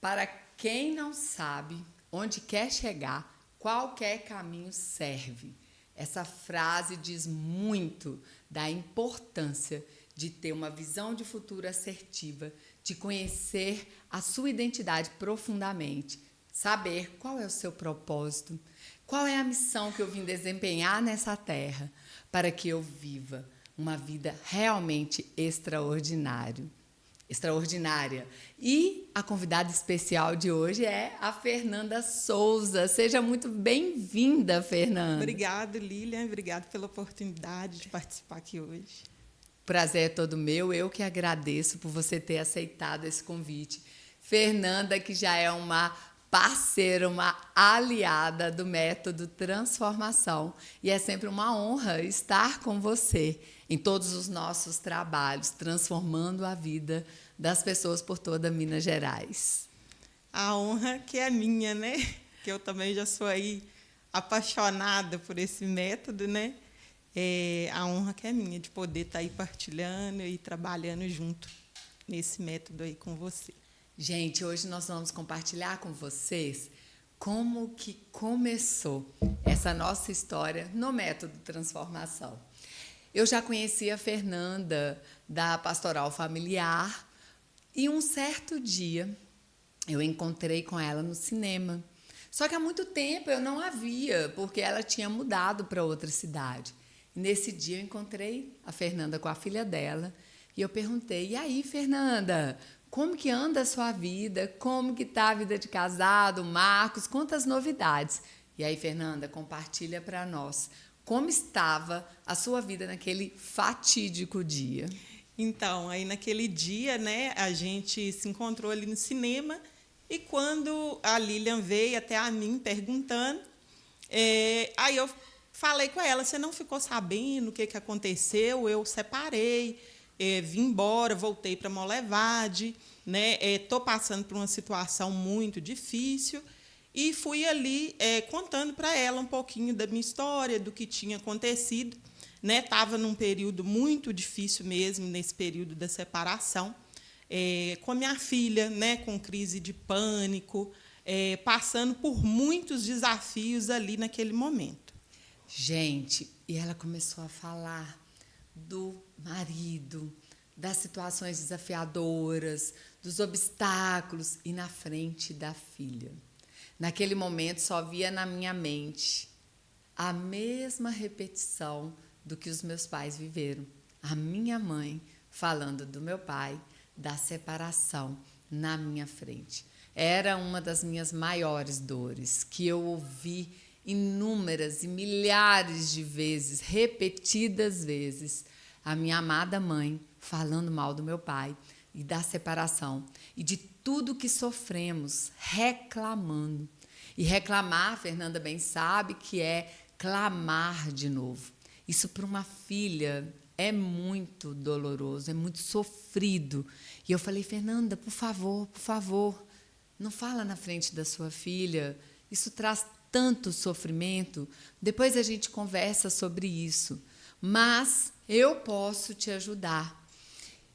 Para quem não sabe onde quer chegar, qualquer caminho serve. Essa frase diz muito da importância de ter uma visão de futuro assertiva, de conhecer a sua identidade profundamente, saber qual é o seu propósito, qual é a missão que eu vim desempenhar nessa terra para que eu viva uma vida realmente extraordinária. E a convidada especial de hoje é a Fernanda Souza. Seja muito bem-vinda, Fernanda. Obrigada, Lilian. Obrigada pela oportunidade de participar aqui hoje. Prazer é todo meu. Eu que agradeço por você ter aceitado esse convite. Fernanda, que já é uma parceira, uma aliada do método Transformação. E é sempre uma honra estar com você em todos os nossos trabalhos, transformando a vida das pessoas por toda Minas Gerais. A honra que é minha, né? Que eu também já sou aí apaixonada por esse método, né? A honra que é minha de poder estar aí partilhando e trabalhando junto nesse método aí com você. Gente, hoje nós vamos compartilhar com vocês como que começou essa nossa história no método Transformação. Eu já conhecia a Fernanda da Pastoral Familiar e um certo dia eu encontrei com ela no cinema. Só que há muito tempo eu não a via, porque ela tinha mudado para outra cidade. E nesse dia eu encontrei a Fernanda com a filha dela e eu perguntei: "E aí, Fernanda, como que anda a sua vida? Como que está a vida de casado? Marcos, quantas novidades?" E aí, Fernanda, compartilha para nós como estava a sua vida naquele fatídico dia. Então, aí naquele dia, né, a gente se encontrou ali no cinema e quando a Lilian veio até a mim perguntando, aí eu falei com ela: "Você não ficou sabendo o que aconteceu? Eu separei, vim embora, voltei para Molevade, né? Estou passando por uma situação muito difícil." E fui ali contando para ela um pouquinho da minha história, do que tinha acontecido. Estava num período muito difícil mesmo, nesse período da separação, com a minha filha, né, com crise de pânico, passando por muitos desafios ali naquele momento. Gente, e ela começou a falar do marido, das situações desafiadoras, dos obstáculos e na frente da filha. Naquele momento só via na minha mente a mesma repetição do que os meus pais viveram. A minha mãe falando do meu pai, da separação na minha frente. Era uma das minhas maiores dores, que eu ouvi inúmeras e milhares de vezes, repetidas vezes, a minha amada mãe falando mal do meu pai e da separação e de tudo que sofremos, reclamando. E reclamar, a Fernanda bem sabe, que é clamar de novo. Isso para uma filha é muito doloroso, é muito sofrido. E eu falei: "Fernanda, por favor, não fala na frente da sua filha. Isso traz tanto sofrimento. Depois a gente conversa sobre isso. Mas eu posso te ajudar."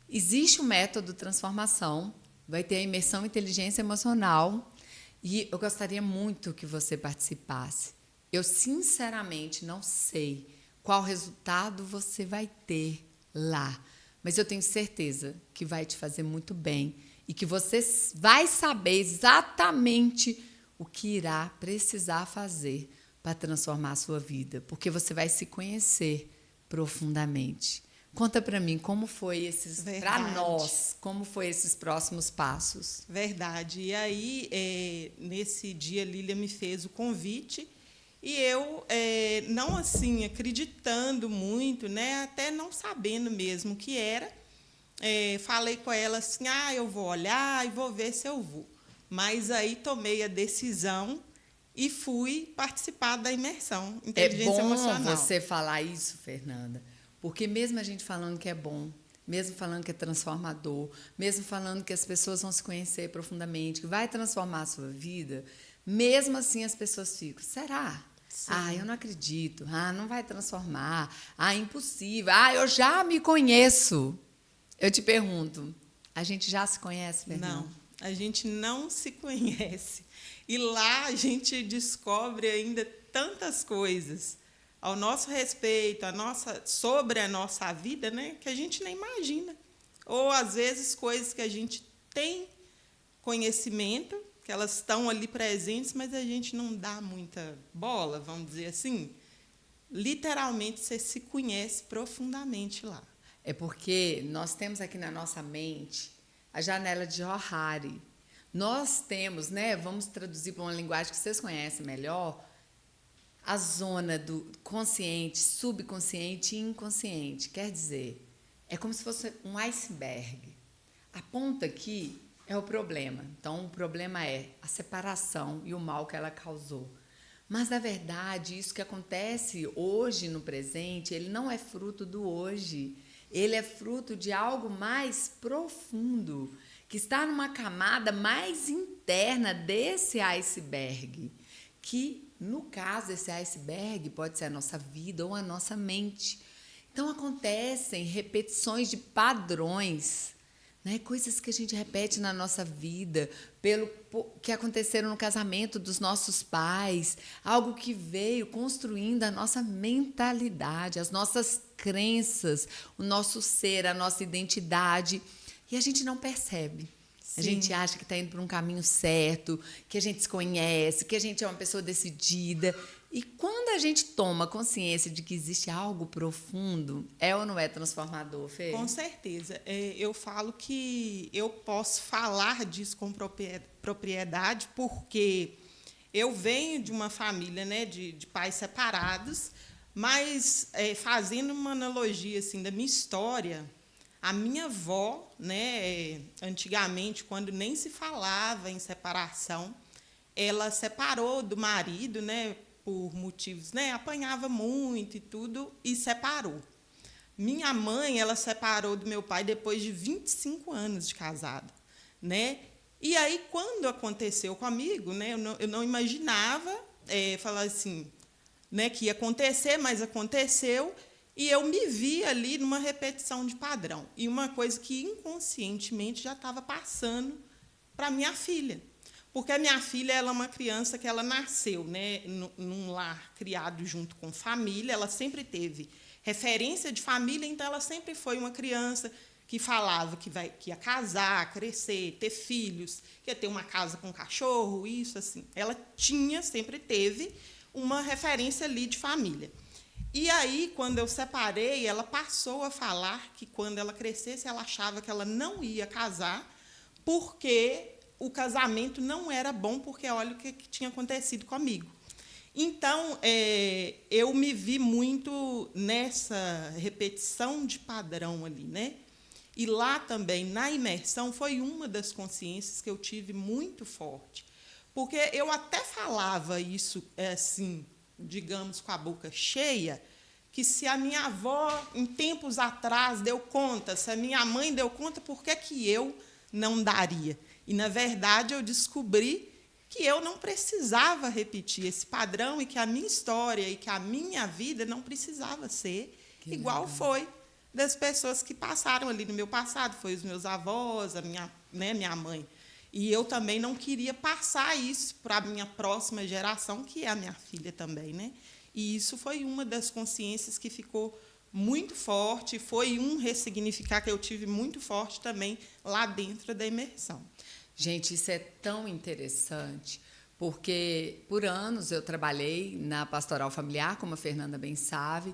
Existe um método de transformação, vai ter a imersão inteligência emocional, e eu gostaria muito que você participasse. Eu, sinceramente, não sei qual resultado você vai ter lá, mas eu tenho certeza que vai te fazer muito bem e que você vai saber exatamente o que irá precisar fazer para transformar a sua vida, porque você vai se conhecer profundamente. Conta para mim como foi para nós, como foi esses próximos passos. Verdade. E aí, nesse dia, a Lília me fez o convite e eu, não assim, acreditando muito, né, até não sabendo mesmo o que era, falei com ela assim: eu vou olhar e vou ver se eu vou. Mas aí tomei a decisão e fui participar da imersão Inteligência Emocional. É bom você falar isso, Fernanda, porque mesmo a gente falando que é bom, mesmo falando que é transformador, mesmo falando que as pessoas vão se conhecer profundamente, que vai transformar a sua vida, mesmo assim as pessoas ficam: "Será? Sim. Eu não acredito. Não vai transformar. Impossível. Eu já me conheço." Eu te pergunto, a gente já se conhece, Fernanda? Não, A gente não se conhece. E lá a gente descobre ainda tantas coisas ao nosso respeito, sobre a nossa vida, né, que a gente nem imagina. Ou, às vezes, coisas que a gente tem conhecimento, que elas estão ali presentes, mas a gente não dá muita bola, vamos dizer assim. Literalmente, você se conhece profundamente lá. É porque nós temos aqui na nossa mente a janela de Johari. Nós temos, né, vamos traduzir para uma linguagem que vocês conhecem melhor, a zona do consciente, subconsciente e inconsciente. Quer dizer, é como se fosse um iceberg. A ponta aqui é o problema. Então, o problema é a separação e o mal que ela causou. Mas, na verdade, isso que acontece hoje no presente, ele não é fruto do hoje. Ele é fruto de algo mais profundo, que está numa camada mais interna desse iceberg, que, no caso, esse iceberg pode ser a nossa vida ou a nossa mente. Então, acontecem repetições de padrões, né? Coisas que a gente repete na nossa vida, pelo que aconteceram no casamento dos nossos pais, algo que veio construindo a nossa mentalidade, as nossas crenças, o nosso ser, a nossa identidade, e a gente não percebe. Sim. A gente acha que está indo por um caminho certo, que a gente se conhece, que a gente é uma pessoa decidida. E quando a gente toma consciência de que existe algo profundo, é ou não é transformador, Fê? Com certeza. Eu falo que eu posso falar disso com propriedade, porque eu venho de uma família, né, de pais separados, mas fazendo uma analogia assim, da minha história, a minha avó, né, antigamente, quando nem se falava em separação, ela separou do marido, né, por motivos, né, apanhava muito e tudo, e separou. Minha mãe, ela separou do meu pai depois de 25 anos de casada, né? E aí, quando aconteceu comigo, né, eu não imaginava falar assim, né, que ia acontecer, mas aconteceu, e eu me vi ali numa repetição de padrão. E uma coisa que inconscientemente já estava passando para minha filha. Porque a minha filha, ela é uma criança que ela nasceu, né, num lar criado junto com família, ela sempre teve referência de família, então ela sempre foi uma criança que falava que ia casar, crescer, ter filhos, que ia ter uma casa com cachorro, isso assim. Ela sempre teve uma referência ali de família. E aí, quando eu separei, ela passou a falar que quando ela crescesse, ela achava que ela não ia casar, porque o casamento não era bom, porque olha o que tinha acontecido comigo. Então, eu me vi muito nessa repetição de padrão ali, né? E lá também, na imersão, foi uma das consciências que eu tive muito forte. Porque eu até falava isso, assim, digamos, com a boca cheia, que se a minha avó, em tempos atrás, deu conta, se a minha mãe deu conta, por que eu não daria? E, na verdade, eu descobri que eu não precisava repetir esse padrão e que a minha história e que a minha vida não precisava ser igual foi das pessoas que passaram ali no meu passado. Foi os meus avós, minha mãe. E eu também não queria passar isso para a minha próxima geração, que é a minha filha também, né? E isso foi uma das consciências que ficou muito forte, foi um ressignificar que eu tive muito forte também lá dentro da imersão. Gente, isso é tão interessante, porque por anos eu trabalhei na pastoral familiar, como a Fernanda bem sabe,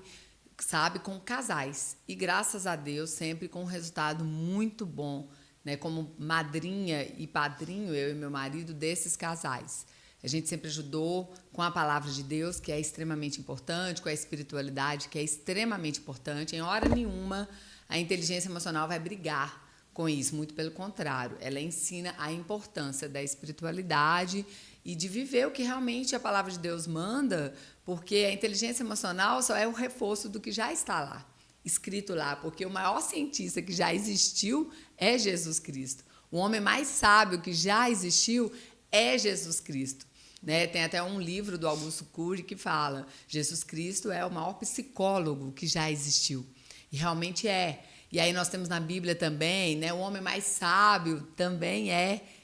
com casais. E, graças a Deus, sempre com um resultado muito bom, né, como madrinha e padrinho, eu e meu marido, desses casais. A gente sempre ajudou com a palavra de Deus, que é extremamente importante, com a espiritualidade, que é extremamente importante. Em hora nenhuma, a inteligência emocional vai brigar com isso, muito pelo contrário. Ela ensina a importância da espiritualidade e de viver o que realmente a palavra de Deus manda, porque a inteligência emocional só é o reforço do que já está lá, escrito lá, porque o maior cientista que já existiu é Jesus Cristo. O homem mais sábio que já existiu é Jesus Cristo. Né? Tem até um livro do Augusto Cury que fala: Jesus Cristo é o maior psicólogo que já existiu. E realmente é. E aí nós temos na Bíblia também, né? O homem mais sábio também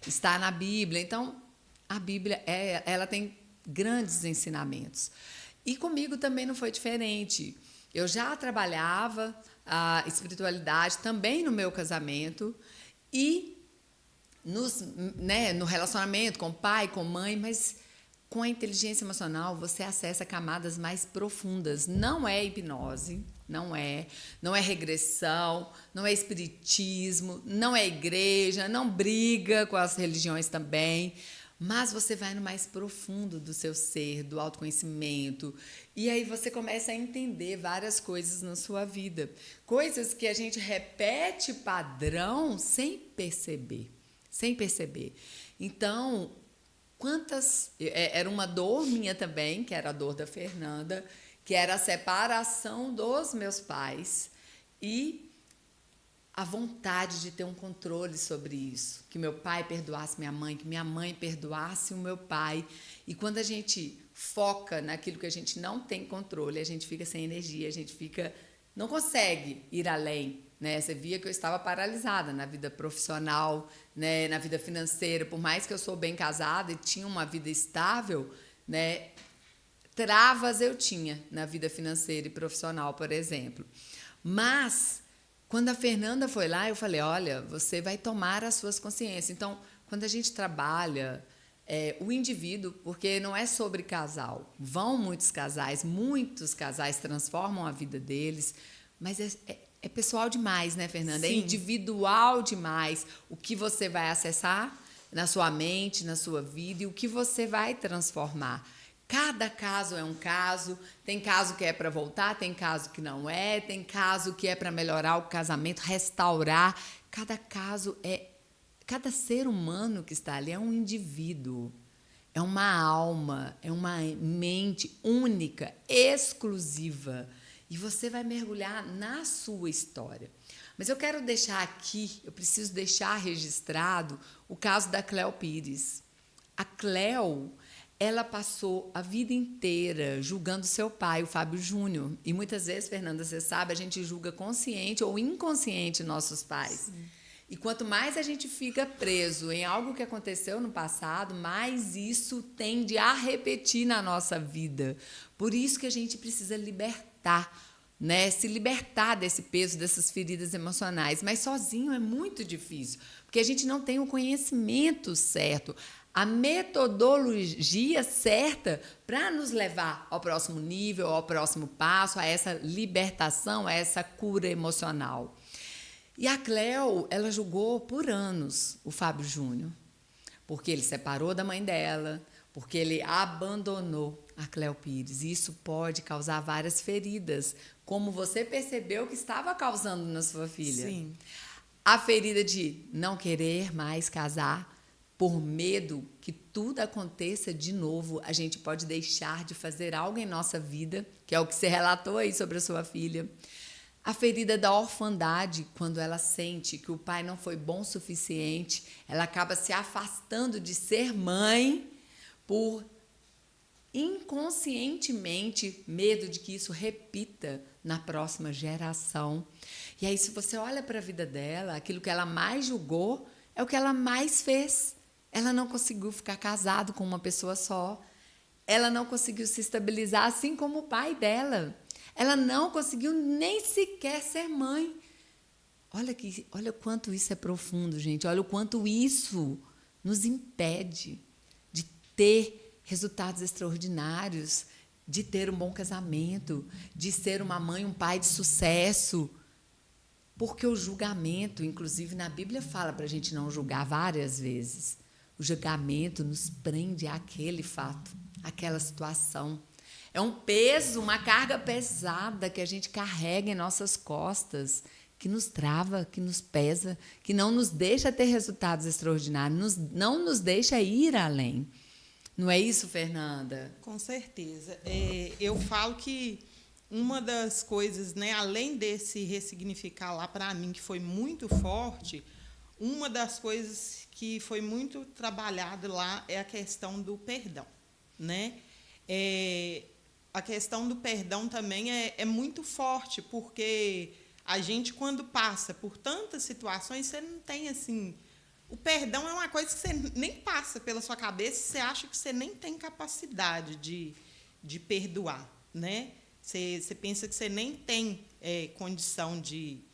está na Bíblia. Então, a Bíblia, ela tem grandes ensinamentos. E comigo também não foi diferente. Eu já trabalhava a espiritualidade também no meu casamento e no relacionamento com pai, com mãe, mas com a inteligência emocional você acessa camadas mais profundas. Não é hipnose, não é regressão, não é espiritismo, não é igreja, não briga com as religiões também, mas você vai no mais profundo do seu ser, do autoconhecimento, e aí você começa a entender várias coisas na sua vida, coisas que a gente repete padrão sem perceber. Então, era uma dor minha também, que era a dor da Fernanda, que era a separação dos meus pais e a vontade de ter um controle sobre isso, que meu pai perdoasse minha mãe, que minha mãe perdoasse o meu pai. E quando a gente foca naquilo que a gente não tem controle, a gente fica sem energia, não consegue ir além, né? Você via que eu estava paralisada na vida profissional, né? Na vida financeira, por mais que eu sou bem casada e tinha uma vida estável, né? Travas eu tinha na vida financeira e profissional, por exemplo. Mas quando a Fernanda foi lá, eu falei, olha, você vai tomar as suas consciências. Então, quando a gente trabalha o indivíduo, porque não é sobre casal, vão muitos casais transformam a vida deles, mas é pessoal demais, né, Fernanda? Sim. É individual demais o que você vai acessar na sua mente, na sua vida e o que você vai transformar. Cada caso é um caso, tem caso que é para voltar, tem caso que não é, tem caso que é para melhorar o casamento, restaurar. Cada ser humano que está ali é um indivíduo, é uma alma, é uma mente única, exclusiva. E você vai mergulhar na sua história. Mas eu preciso deixar registrado o caso da Cléo Pires. A Cléo, ela passou a vida inteira julgando seu pai, o Fábio Júnior. E muitas vezes, Fernanda, você sabe, a gente julga consciente ou inconsciente nossos pais. Sim. E quanto mais a gente fica preso em algo que aconteceu no passado, mais isso tende a repetir na nossa vida. Por isso que a gente precisa libertar, né? Se libertar desse peso, dessas feridas emocionais. Mas sozinho é muito difícil, porque a gente não tem o conhecimento certo, a metodologia certa para nos levar ao próximo nível, ao próximo passo, a essa libertação, a essa cura emocional. E a Cléo, ela julgou por anos o Fábio Júnior, porque ele separou da mãe dela, porque ele abandonou a Cléo Pires. E isso pode causar várias feridas, como você percebeu que estava causando na sua filha. Sim. A ferida de não querer mais casar, por medo que tudo aconteça de novo, a gente pode deixar de fazer algo em nossa vida, que é o que você relatou aí sobre a sua filha. A ferida da orfandade, quando ela sente que o pai não foi bom o suficiente, ela acaba se afastando de ser mãe por inconscientemente medo de que isso repita na próxima geração. E aí, se você olha para a vida dela, aquilo que ela mais julgou é o que ela mais fez. Ela não conseguiu ficar casada com uma pessoa só. Ela não conseguiu se estabilizar, assim como o pai dela. Ela não conseguiu nem sequer ser mãe. Olha o quanto isso é profundo, gente. Olha o quanto isso nos impede de ter resultados extraordinários, de ter um bom casamento, de ser uma mãe, um pai de sucesso. Porque o julgamento, inclusive na Bíblia fala para a gente não julgar várias vezes. O julgamento nos prende àquele fato, àquela situação. É um peso, uma carga pesada que a gente carrega em nossas costas, que nos trava, que nos pesa, que não nos deixa ter resultados extraordinários, não nos deixa ir além. Não é isso, Fernanda? Com certeza. Eu falo que uma das coisas, né, além desse ressignificar lá para mim, que foi muito forte, uma das coisas que foi muito trabalhada lá é a questão do perdão, né? A questão do perdão também é muito forte, porque A gente, quando passa por tantas situações, você não tem, assim... O perdão é uma coisa que você nem passa pela sua cabeça, você acha que você nem tem capacidade de perdoar, né? Você pensa que você nem tem condição de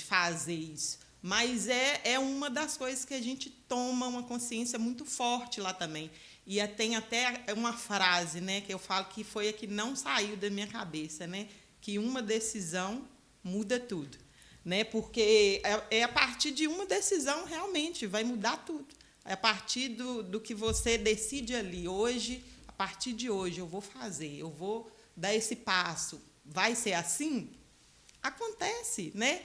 fazer isso. Mas é uma das coisas que a gente toma uma consciência muito forte lá também. E tem até uma frase, né, que eu falo que foi a que não saiu da minha cabeça, né? Que uma decisão muda tudo. Né? Porque é a partir de uma decisão, realmente, vai mudar tudo. É a partir do que você decide ali. Hoje, a partir de hoje, eu vou fazer, eu vou dar esse passo. Vai ser assim? Acontece, né?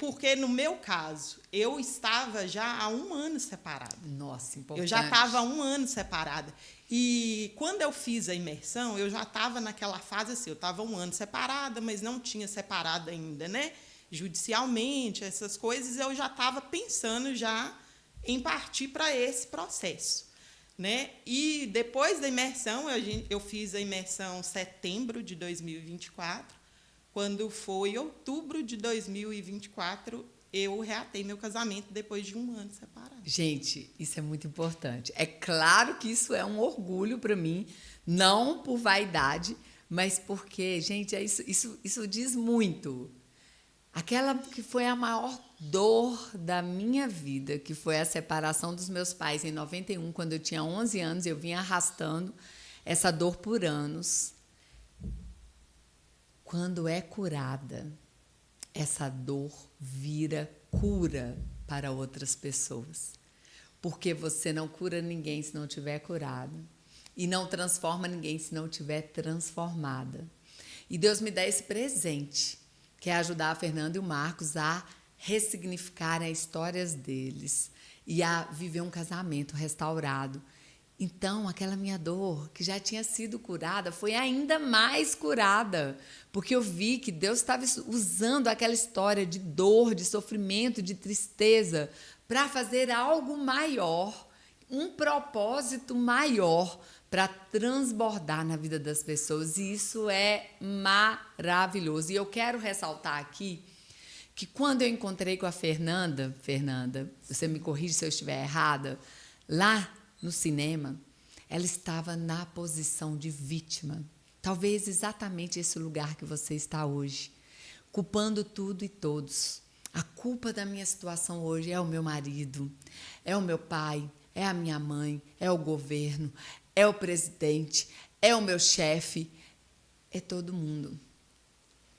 Porque, no meu caso, eu estava já há 1 ano separada. Nossa, importante. Eu já estava há 1 ano separada. E, quando eu fiz a imersão, eu já estava naquela fase assim, eu estava 1 ano separada, mas não tinha separado ainda, né? Judicialmente, essas coisas, eu já estava pensando já em partir para esse processo, né? E, depois da imersão, eu fiz a imersão em setembro de 2024, quando foi outubro de 2024, eu reatei meu casamento depois de 1 ano separado. Gente, isso é muito importante. É claro que isso é um orgulho para mim, não por vaidade, mas porque, gente, isso diz muito. Aquela que foi a maior dor da minha vida, que foi a separação dos meus pais em 91, quando eu tinha 11 anos, eu vinha arrastando essa dor por anos. Quando é curada, essa dor vira cura para outras pessoas. Porque você não cura ninguém se não tiver curado. E não transforma ninguém se não tiver transformada. E Deus me dá esse presente, que é ajudar a Fernanda e o Marcos a ressignificarem as histórias deles e a viver um casamento restaurado. Então, aquela minha dor, que já tinha sido curada, foi ainda mais curada, porque eu vi que Deus estava usando aquela história de dor, de sofrimento, de tristeza, para fazer algo maior, um propósito maior, para transbordar na vida das pessoas. E isso é maravilhoso. E eu quero ressaltar aqui que quando eu encontrei com a Fernanda, você me corrige se eu estiver errada, lá no cinema, ela estava na posição de vítima. Talvez exatamente esse lugar que você está hoje, culpando tudo e todos. A culpa da minha situação hoje é o meu marido, é o meu pai, é a minha mãe, é o governo, é o presidente, é o meu chefe, é todo mundo.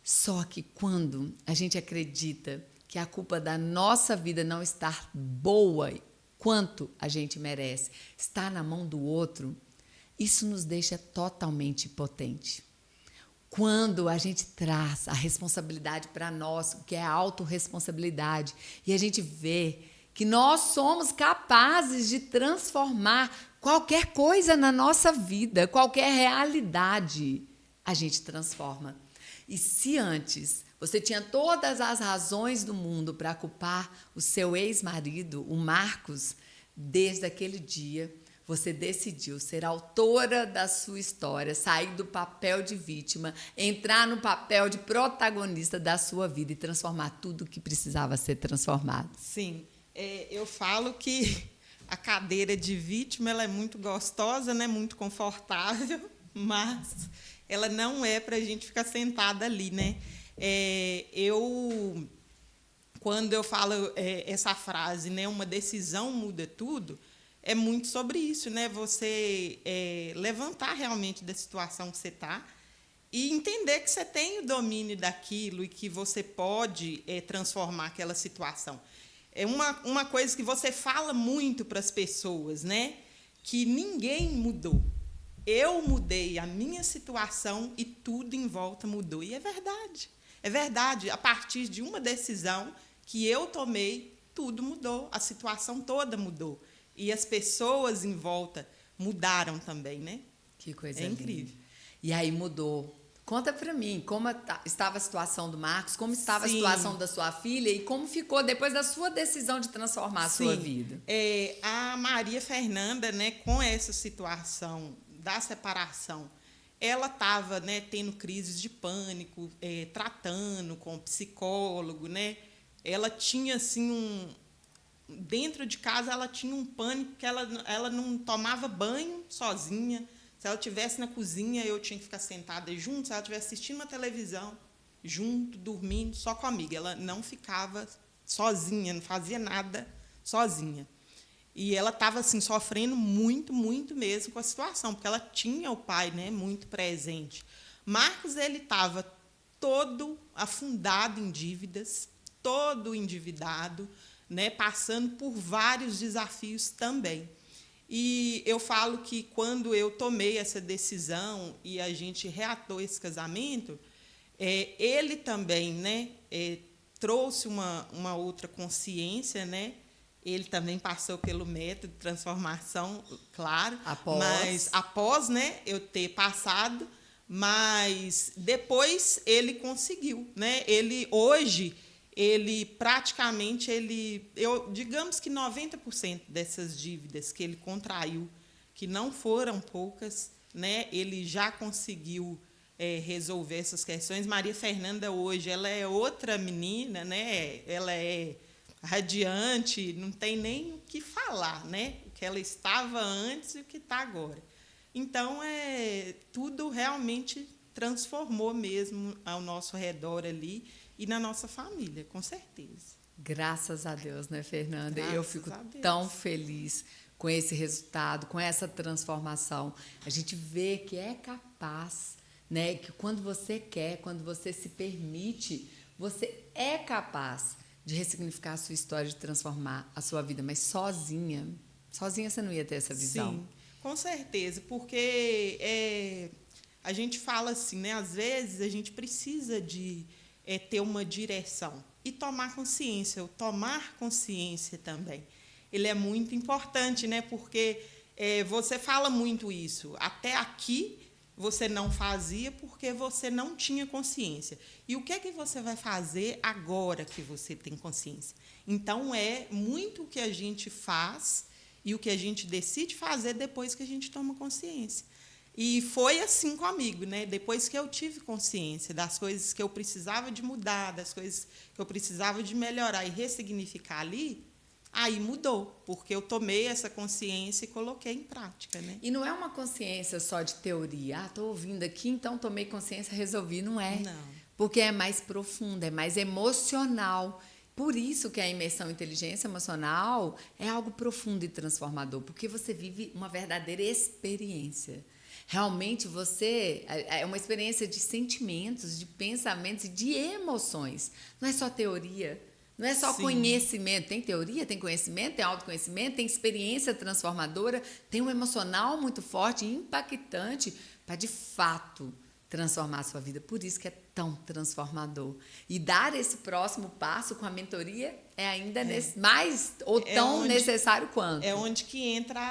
Só que quando a gente acredita que a culpa da nossa vida não estar boa quanto a gente merece está na mão do outro, isso nos deixa totalmente impotente. Quando a gente traz a responsabilidade para nós, o que é a autorresponsabilidade, e a gente vê que nós somos capazes de transformar qualquer coisa na nossa vida, qualquer realidade, a gente transforma. E se antes você tinha todas as razões do mundo para culpar o seu ex-marido, o Marcos, desde aquele dia você decidiu ser autora da sua história, sair do papel de vítima, entrar no papel de protagonista da sua vida e transformar tudo o que precisava ser transformado. Sim, eu falo que a cadeira de vítima ela é muito gostosa, né? Muito confortável, mas ela não é para a gente ficar sentada ali, né? Quando eu falo essa frase, né? Uma decisão muda tudo, é muito sobre isso, né? Você levantar realmente da situação que você está e entender que você tem o domínio daquilo e que você pode transformar aquela situação. É uma coisa que você fala muito para as pessoas, né? Que ninguém mudou. Eu mudei a minha situação e tudo em volta mudou. E é verdade. É verdade. A partir de uma decisão que eu tomei, tudo mudou. A situação toda mudou. E as pessoas em volta mudaram também, né? Que coisa linda. Incrível. E aí mudou. Conta para mim como estava a situação do Marcos, como estava Sim. a situação da sua filha e como ficou depois da sua decisão de transformar a sua vida. A Maria Fernanda, né, com essa situação da separação, ela estava, né, tendo crises de pânico, tratando com psicólogo, né? Ela tinha assim dentro de casa ela tinha um pânico que ela não tomava banho sozinha. Se ela estivesse na cozinha, eu tinha que ficar sentada junto. Se ela estivesse assistindo uma televisão, junto, dormindo, só comigo. Ela não ficava sozinha, não fazia nada sozinha. E ela estava assim, sofrendo muito, muito mesmo com a situação, porque ela tinha o pai, né, muito presente. Marcos ele estava todo afundado em dívidas, todo endividado, né, passando por vários desafios também. E eu falo que quando eu tomei essa decisão e a gente reatou esse casamento, ele também, né, trouxe uma outra consciência, né? Ele também passou pelo método de transformação, claro, mas após, né, eu ter passado, mas depois ele conseguiu, né? Ele praticamente digamos que 90% dessas dívidas que ele contraiu, que não foram poucas, né, ele já conseguiu resolver essas questões. Maria Fernanda hoje ela é outra menina, né? Ela é radiante, não tem nem o que falar, né? O que ela estava antes e o que está agora. Então, tudo realmente transformou mesmo ao nosso redor ali e na nossa família, com certeza. Graças a Deus, né, Fernanda? Eu fico tão feliz com esse resultado, com essa transformação. A gente vê que é capaz, né? Que quando você quer, quando você se permite, você é capaz de ressignificar a sua história, de transformar a sua vida, mas sozinha você não ia ter essa visão. Sim, com certeza, porque a gente fala assim, né? Às vezes a gente precisa de ter uma direção e tomar consciência. O tomar consciência também, ele é muito importante, né? Porque você fala muito isso. Até aqui você não fazia porque você não tinha consciência. E o que é que você vai fazer agora que você tem consciência? Então, é muito o que a gente faz e o que a gente decide fazer depois que a gente toma consciência. E foi assim comigo, né? Depois que eu tive consciência das coisas que eu precisava de mudar, das coisas que eu precisava de melhorar e ressignificar ali, aí mudou, porque eu tomei essa consciência e coloquei em prática, né? E não é uma consciência só de teoria. Estou ouvindo aqui, então tomei consciência, resolvi. Não é. Não. Porque é mais profunda, é mais emocional. Por isso que a imersão em inteligência emocional é algo profundo e transformador, porque você vive uma verdadeira experiência. Realmente é uma experiência de sentimentos, de pensamentos e de emoções. Não é só teoria. Não é só conhecimento, tem teoria, tem conhecimento, tem autoconhecimento, tem experiência transformadora, tem um emocional muito forte e impactante para, de fato, transformar a sua vida. Por isso que é tão transformador. E dar esse próximo passo com a mentoria é ainda mais ou tão necessário quanto. É onde que entra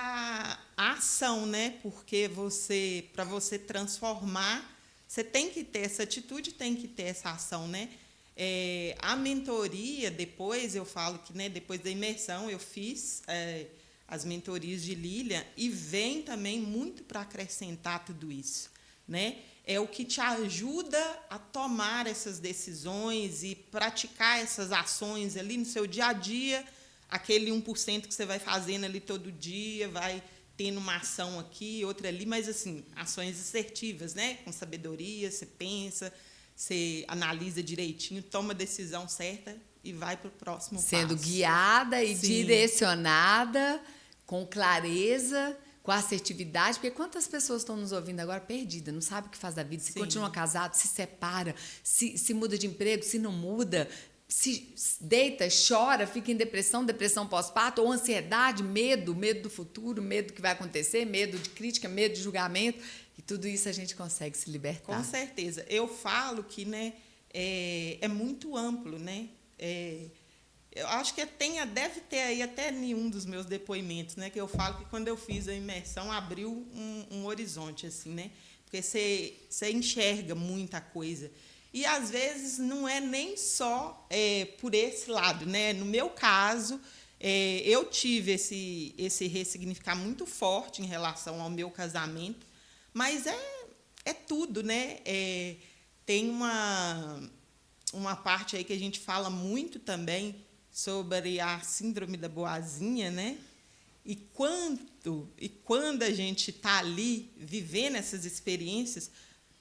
a ação, né? Porque para você transformar, você tem que ter essa atitude, tem que ter essa ação, né? A mentoria, depois eu falo que, né, depois da imersão eu fiz as mentorias de Lilian e vem também muito para acrescentar tudo isso, né? É o que te ajuda a tomar essas decisões e praticar essas ações ali no seu dia a dia, aquele 1% que você vai fazendo ali todo dia, vai tendo uma ação aqui, outra ali, mas assim, ações assertivas, né? Com sabedoria, você pensa, você analisa direitinho, toma a decisão certa e vai para o próximo passo. Sendo guiada e direcionada, com clareza, com assertividade, porque quantas pessoas estão nos ouvindo agora perdidas, não sabe o que faz da vida, se continua casado, se separa, se muda de emprego, se não muda, se deita, chora, fica em depressão pós-parto, ou ansiedade, medo do futuro, medo do que vai acontecer, medo de crítica, medo de julgamento. E tudo isso a gente consegue se libertar. Com certeza. Eu falo que, né, é muito amplo, né? Eu acho que deve ter aí até nenhum dos meus depoimentos, né? Que eu falo que quando eu fiz a imersão abriu um horizonte, assim, né? Porque você enxerga muita coisa. E, às vezes, não é nem só por esse lado, né? No meu caso, eu tive esse ressignificar muito forte em relação ao meu casamento, mas é tudo, né? Tem uma parte aí que a gente fala muito também sobre a síndrome da boazinha, né? E quando a gente está ali vivendo essas experiências,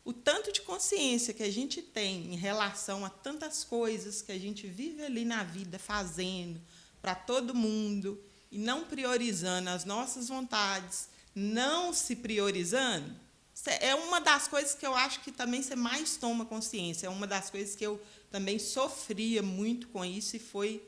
o tanto de consciência que a gente tem em relação a tantas coisas que a gente vive ali na vida fazendo para todo mundo e não priorizando as nossas vontades, não se priorizando, é uma das coisas que eu acho que também você mais toma consciência. É uma das coisas que eu também sofria muito com isso e foi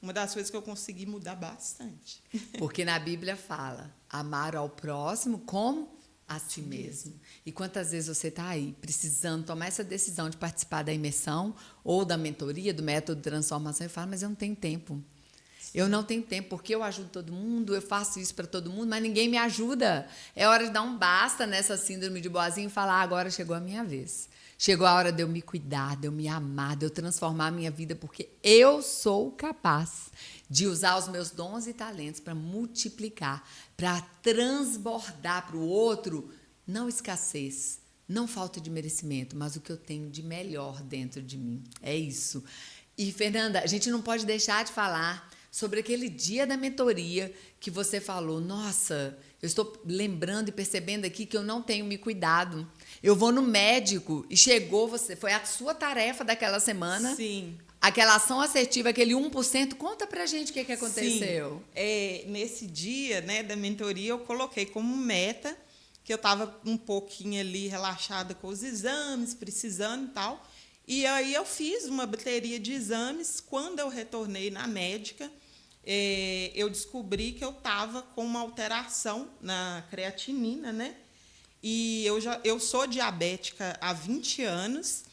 uma das coisas que eu consegui mudar bastante. Porque na Bíblia fala, amar ao próximo como a si mesmo. E quantas vezes você está aí precisando tomar essa decisão de participar da imersão ou da mentoria, do método de transformação, e fala, mas eu não tenho tempo. Eu não tenho tempo, porque eu ajudo todo mundo, eu faço isso para todo mundo, mas ninguém me ajuda. É hora de dar um basta nessa síndrome de boazinha e falar, agora chegou a minha vez. Chegou a hora de eu me cuidar, de eu me amar, de eu transformar a minha vida, porque eu sou capaz de usar os meus dons e talentos para multiplicar, para transbordar para o outro, não escassez, não falta de merecimento, mas o que eu tenho de melhor dentro de mim. É isso. E, Fernanda, a gente não pode deixar de falar sobre aquele dia da mentoria que você falou, nossa, eu estou lembrando e percebendo aqui que eu não tenho me cuidado. Eu vou no médico e chegou você, foi a sua tarefa daquela semana. Sim. Aquela ação assertiva, aquele 1%, conta pra gente o que aconteceu. Sim. Nesse dia, né, da mentoria, eu coloquei como meta que eu estava um pouquinho ali relaxada com os exames, precisando e tal. E aí eu fiz uma bateria de exames. Quando eu retornei na médica, eu descobri que eu estava com uma alteração na creatinina, né? E eu sou diabética há 20 anos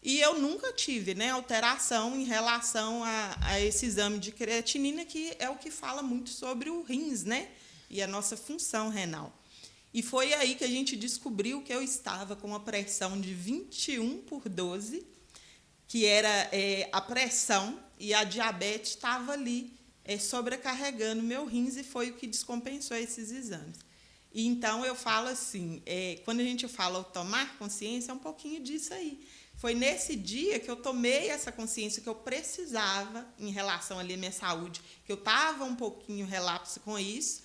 e eu nunca tive, né, alteração em relação a esse exame de creatinina, que é o que fala muito sobre o rins, né? E a nossa função renal. E foi aí que a gente descobriu que eu estava com uma pressão de 21/12, que era a pressão, e a diabetes estava ali sobrecarregando meu rins, e foi o que descompensou esses exames. E então eu falo assim, quando a gente fala tomar consciência, é um pouquinho disso aí. Foi nesse dia que eu tomei essa consciência que eu precisava em relação ali à minha saúde, que eu estava um pouquinho relapso com isso,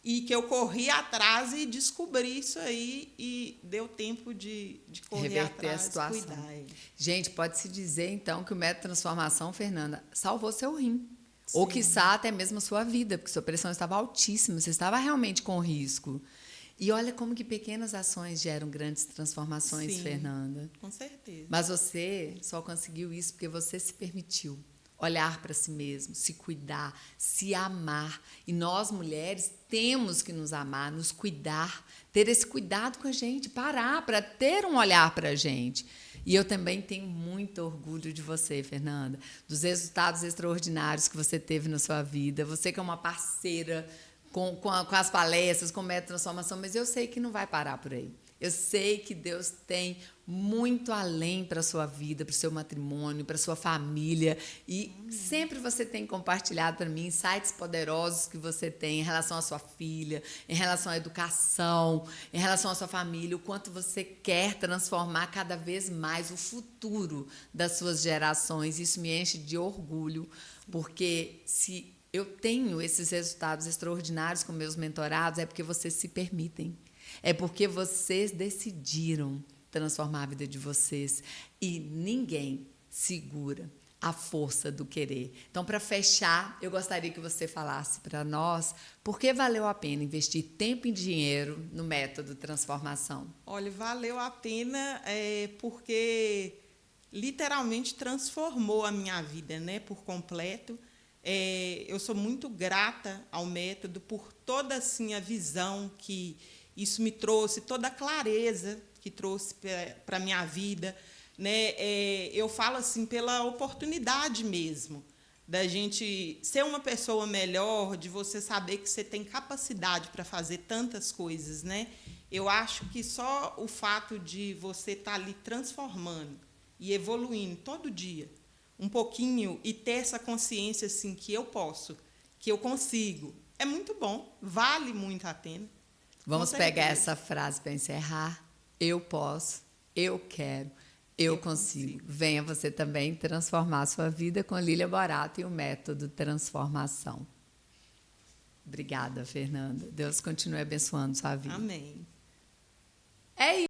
e que eu corri atrás e descobri isso aí, e deu tempo de correr reverter atrás, a situação. cuidar. Gente, pode-se dizer, então, que o método de transformação, Fernanda, salvou seu rim. Sim. Ou, quiçá, até mesmo a sua vida, porque sua pressão estava altíssima, você estava realmente com risco. E olha como que pequenas ações geram grandes transformações, Sim, Fernanda. Com certeza. Mas você só conseguiu isso porque você se permitiu olhar para si mesmo, se cuidar, se amar. E nós, mulheres, temos que nos amar, nos cuidar, ter esse cuidado com a gente, parar para ter um olhar para a gente. E eu também tenho muito orgulho de você, Fernanda, dos resultados extraordinários que você teve na sua vida. Você que é uma parceira com as palestras, com o método de transformação, mas eu sei que não vai parar por aí. Eu sei que Deus tem muito além para a sua vida, para o seu matrimônio, para a sua família. E sempre você tem compartilhado para mim insights poderosos que você tem em relação à sua filha, em relação à educação, em relação à sua família, o quanto você quer transformar cada vez mais o futuro das suas gerações. Isso me enche de orgulho, porque se eu tenho esses resultados extraordinários com meus mentorados, é porque vocês se permitem. É porque vocês decidiram transformar a vida de vocês. E ninguém segura a força do querer. Então, para fechar, eu gostaria que você falasse para nós por que valeu a pena investir tempo e dinheiro no método transformação. Olha, valeu a pena porque literalmente transformou a minha vida, né, por completo. Eu sou muito grata ao método por toda assim, a visão que isso me trouxe, toda a clareza que trouxe para a minha vida, né? Eu falo assim, pela oportunidade mesmo, da gente ser uma pessoa melhor, de você saber que você tem capacidade para fazer tantas coisas, né? Eu acho que só o fato de você estar ali transformando e evoluindo todo dia, um pouquinho, e ter essa consciência assim, que eu posso, que eu consigo, é muito bom, vale muito a pena. Vamos pegar essa frase para encerrar. eu posso, eu quero, eu consigo. Venha você também transformar a sua vida com a Lília Borato e o método Transformação. Obrigada, Fernanda. Deus continue abençoando sua vida. Amém. É isso.